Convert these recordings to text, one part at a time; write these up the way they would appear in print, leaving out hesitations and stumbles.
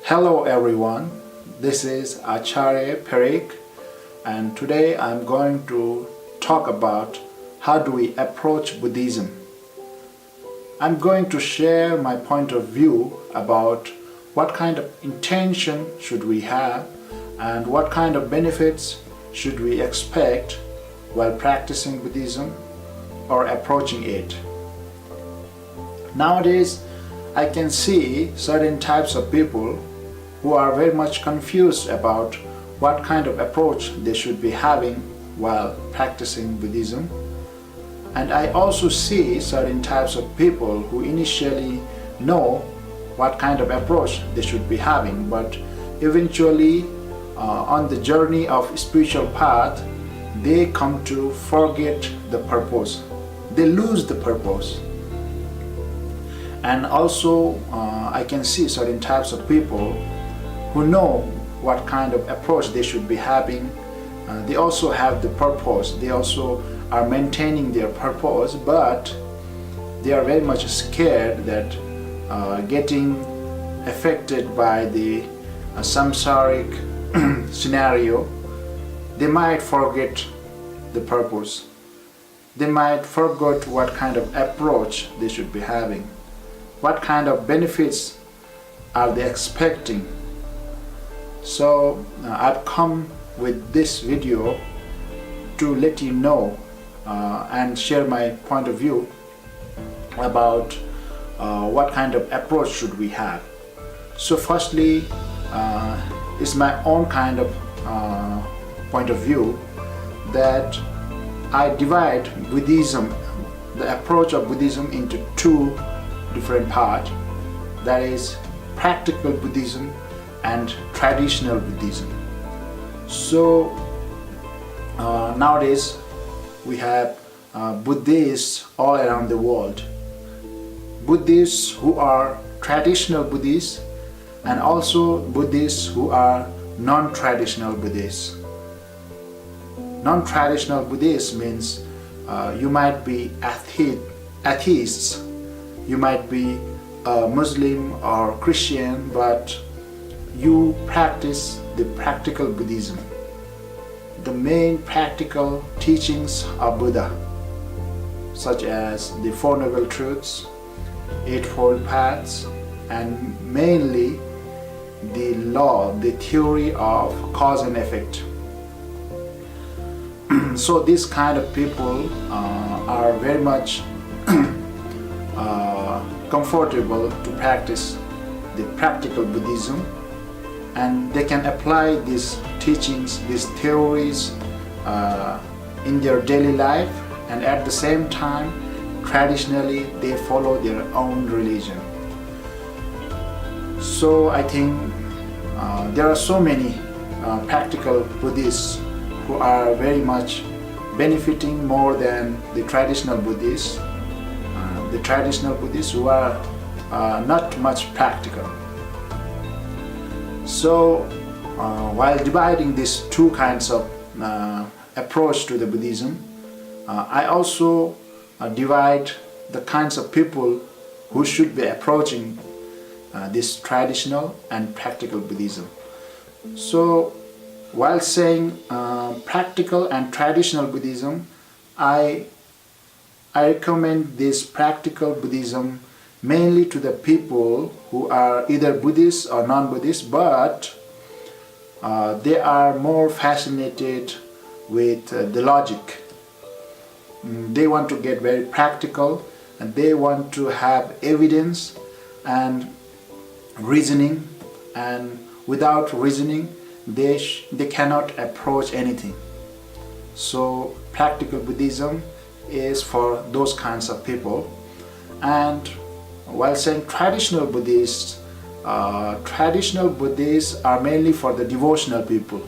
Hello everyone, this is Acharya Parik, and today I'm going to talk about how do we approach Buddhism. I'm going to share my point of view about what kind of intention should we have and what kind of benefits should we expect while practicing Buddhism or approaching it. Nowadays, I can see certain types of people who are very much confused about what kind of approach they should be having while practicing Buddhism. And I also see certain types of people who initially know what kind of approach they should be having, but eventually on the journey of spiritual path, they come to forget the purpose. They lose the purpose. And also I can see certain types of people who know what kind of approach they should be having. They also have the purpose. They also are maintaining their purpose, but they are very much scared that getting affected by the samsaric scenario, they might forget the purpose. They might forget what kind of approach they should be having. What kind of benefits are they expecting? So I've come with this video to let you know and share my point of view about what kind of approach should we have. So firstly, it's my own kind of point of view that I divide Buddhism, the approach of Buddhism, into two different parts, that is practical Buddhism and traditional Buddhism. So nowadays we have Buddhists all around the world. Buddhists who are traditional Buddhists and also Buddhists who are non-traditional Buddhists. Non-traditional Buddhists means you might be atheists, you might be a Muslim or Christian, but you practice the practical Buddhism. The main practical teachings of Buddha, such as the Four Noble Truths, Eightfold Paths, and mainly the law, the theory of cause and effect. So these kind of people are very much comfortable to practice the practical Buddhism, and they can apply these teachings, these theories in their daily life, and at the same time traditionally they follow their own religion. So I think there are so many practical Buddhists who are very much benefiting more than the traditional Buddhists. The traditional Buddhists who are not much practical. So while dividing these two kinds of approach to the Buddhism, I also divide the kinds of people who should be approaching this traditional and practical Buddhism. So while saying practical and traditional Buddhism, I recommend this practical Buddhism mainly to the people who are either Buddhist or non-Buddhist, but they are more fascinated with the logic. They want to get very practical, and they want to have evidence and reasoning, and without reasoning they cannot approach anything. So practical Buddhism is for those kinds of people. And while saying traditional Buddhists are mainly for the devotional people.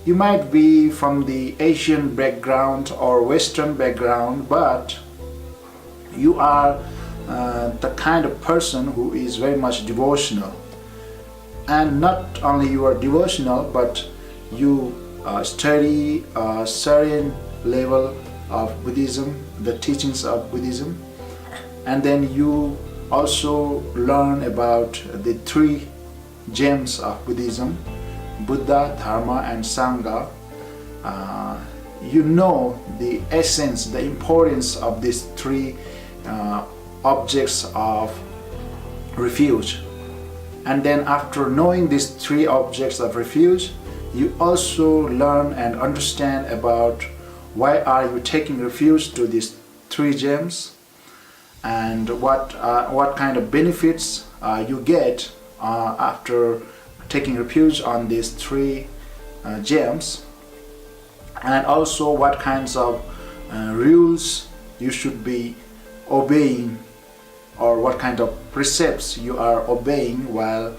You might be from the Asian background or Western background, but you are the kind of person who is very much devotional. And not only you are devotional, but you study a certain level of Buddhism, the teachings of Buddhism, and then you also learn about the three gems of Buddhism, Buddha, Dharma and Sangha, you know the essence, the importance of these three objects of refuge. And then after knowing these three objects of refuge, you also learn and understand about why are you taking refuge to these three gems, and what kind of benefits you get after taking refuge on these three gems, and also what kinds of rules you should be obeying, or what kind of precepts you are obeying while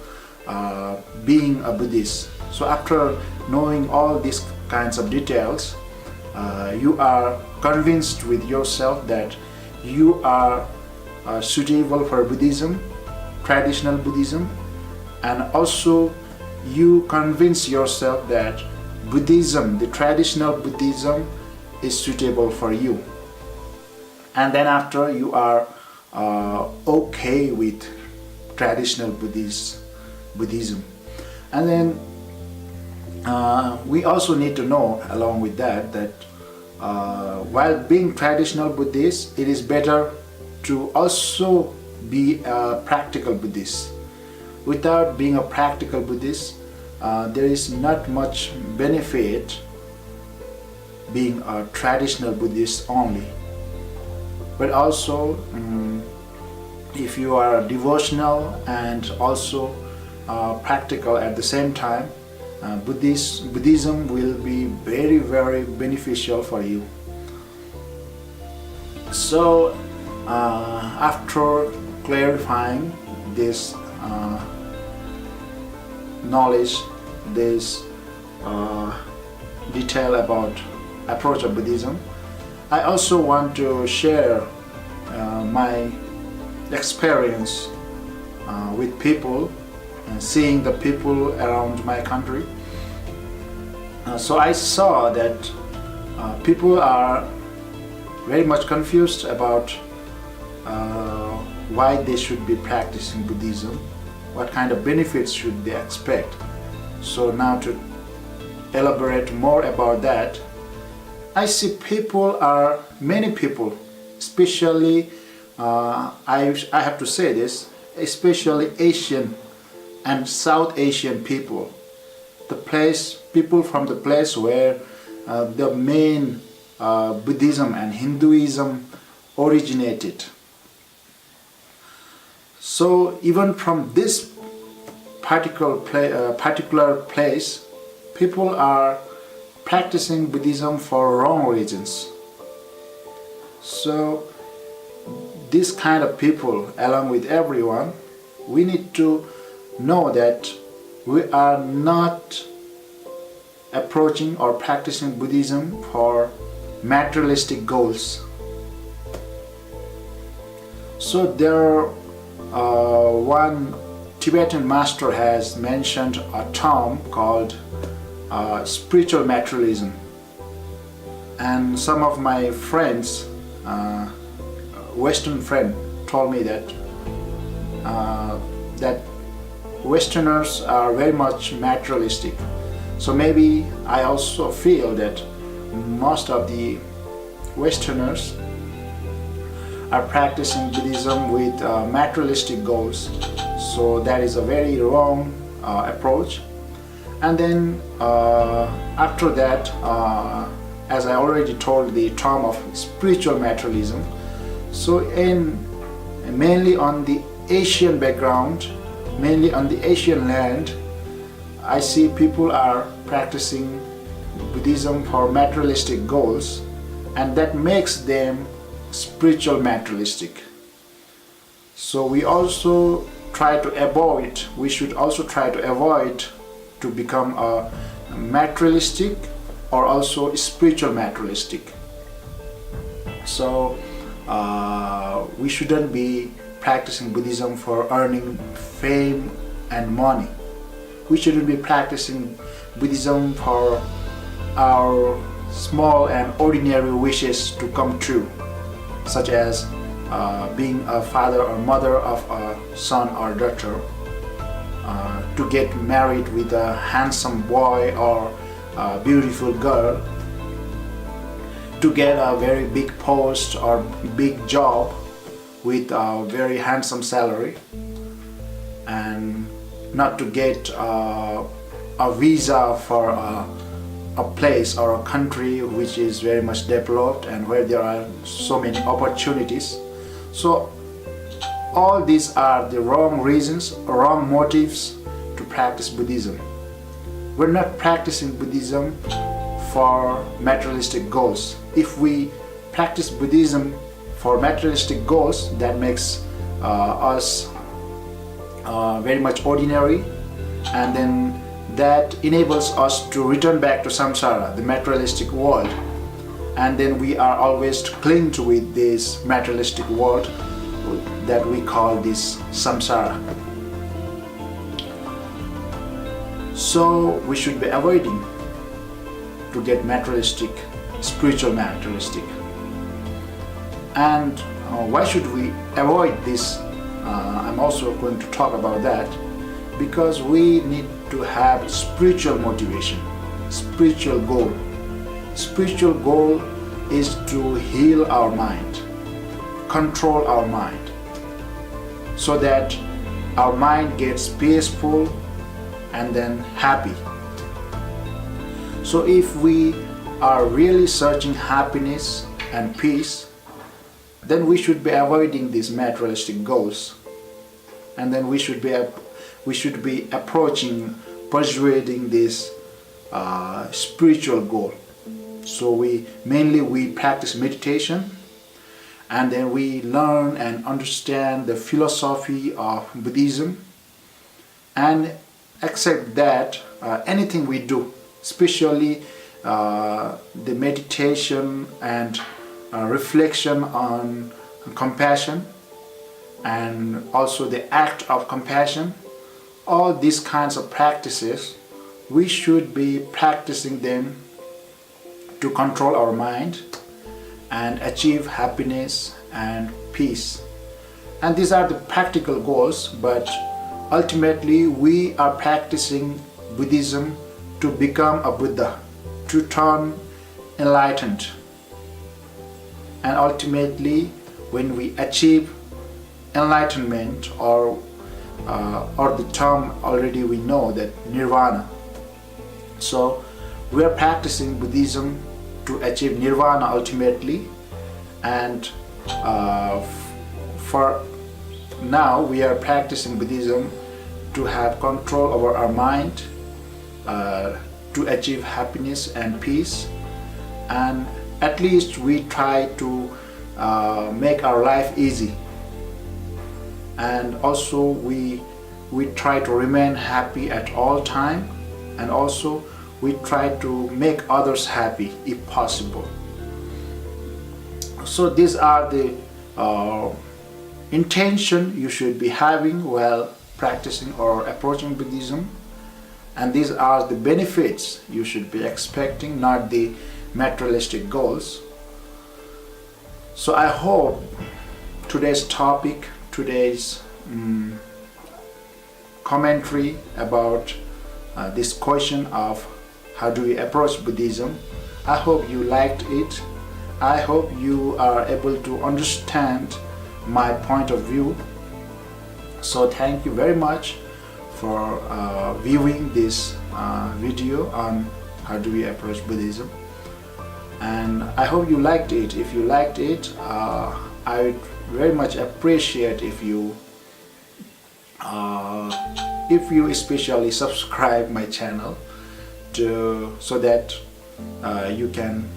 being a Buddhist. So after knowing all these kinds of details, you are convinced with yourself that you are suitable for Buddhism, traditional Buddhism, and also you convince yourself that Buddhism, the traditional Buddhism, is suitable for you. And then after you are okay with traditional Buddhism. And then we also need to know along with that while being traditional Buddhist, it is better to also be a practical Buddhist. Without being a practical Buddhist, there is not much benefit being a traditional Buddhist only. But also, if you are devotional and also practical at the same time, Buddhism will be very, very beneficial for you. So, after clarifying this knowledge, this detail about approach of Buddhism, I also want to share my experience with people, seeing the people around my country. So I saw that people are very much confused about why they should be practicing Buddhism, what kind of benefits should they expect. So now to elaborate more about that, I see many people, especially, I have to say this, especially Asian and South Asian people, people from the place where the main Buddhism and Hinduism originated. So even from this particular place, people are practicing Buddhism for wrong reasons. So this kind of people, along with everyone, we need to know that we are not approaching or practicing Buddhism for materialistic goals. So there, one Tibetan master has mentioned a term called spiritual materialism, and some of my friends, Western friend, told me that Westerners are very much materialistic. So maybe I also feel that most of the Westerners are practicing Buddhism with materialistic goals. So that is a very wrong approach. And then after that, as I already told, the term of spiritual materialism. So mainly on the Asian background, mainly on the Asian land, I see people are practicing Buddhism for materialistic goals, and that makes them spiritual materialistic. So we should also try to avoid to become a materialistic or also spiritual materialistic. So we shouldn't be practicing Buddhism for earning fame and money. We shouldn't be practicing Buddhism for our small and ordinary wishes to come true, such as being a father or mother of a son or daughter, to get married with a handsome boy or a beautiful girl, to get a very big post or big job with a very handsome salary, and not to get a visa for a place or a country which is very much developed and where there are so many opportunities. So all these are the wrong reasons, wrong motives to practice Buddhism. We're not practicing Buddhism for materialistic goals. If we practice Buddhism for materialistic goals, that makes us very much ordinary, and then that enables us to return back to samsara, the materialistic world, and then we are always clinging to with this materialistic world that we call this samsara. So we should be avoiding to get materialistic, spiritual materialistic. And why should we avoid this? I'm also going to talk about that, because we need to have spiritual motivation, spiritual goal. Spiritual goal is to heal our mind, control our mind, so that our mind gets peaceful and then happy. So if we are really searching happiness and peace, then we should be avoiding these materialistic goals, and then we should be approaching, persuading this spiritual goal. So we practice meditation, and then we learn and understand the philosophy of Buddhism, and accept that anything we do, especially the meditation and reflection on compassion, and also the act of compassion, all these kinds of practices, we should be practicing them to control our mind and achieve happiness and peace. And these are the practical goals, but ultimately we are practicing Buddhism to become a Buddha, to turn enlightened. And ultimately, when we achieve enlightenment, or the term already we know that nirvana. So we are practicing Buddhism to achieve nirvana ultimately, and for now we are practicing Buddhism to have control over our mind, to achieve happiness and peace, and at least we try to make our life easy, and also we try to remain happy at all time, and also we try to make others happy if possible. So these are the intention you should be having while practicing or approaching Buddhism, and these are the benefits you should be expecting, not the materialistic goals. So I hope today's topic, today's commentary about this question of how do we approach Buddhism, I hope you liked it. I hope you are able to understand my point of view. So thank you very much for viewing this video on how do we approach Buddhism, and I hope you liked it. If you liked it, I would very much appreciate if you especially subscribe my channel so that you can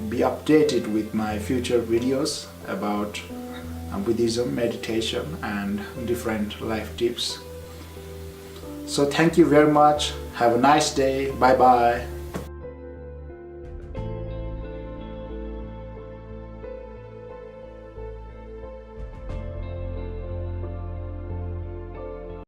be updated with my future videos about Buddhism, meditation, and different life tips. So thank you very much. Have a nice day. Bye bye.